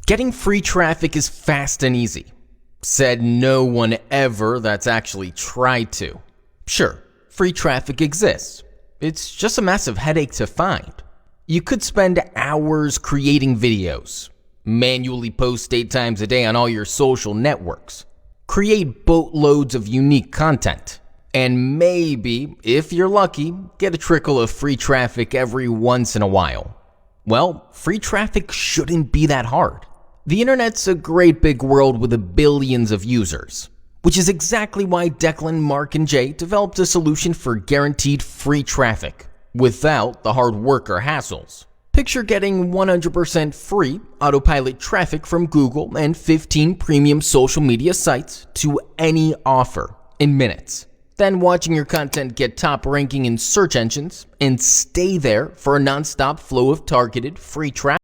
Getting free traffic is fast and easy. Said no one ever that's actually tried to. Sure, free traffic exists. It's just a massive headache to find. You could spend hours creating videos, manually post 8 times a day on all your social networks, create boatloads of unique content, and maybe, if you're lucky, get a trickle of free traffic every once in a while. Well, free traffic shouldn't be that hard. The internet's a great big world with billions of users, which is exactly why Declan, Mark, and Jay developed a solution for guaranteed free traffic without the hard work or hassles. Picture getting 100% free autopilot traffic from Google and 15 premium social media sites to any offer in minutes. Then watching your content get top ranking in search engines and stay there for a non-stop flow of targeted free traffic.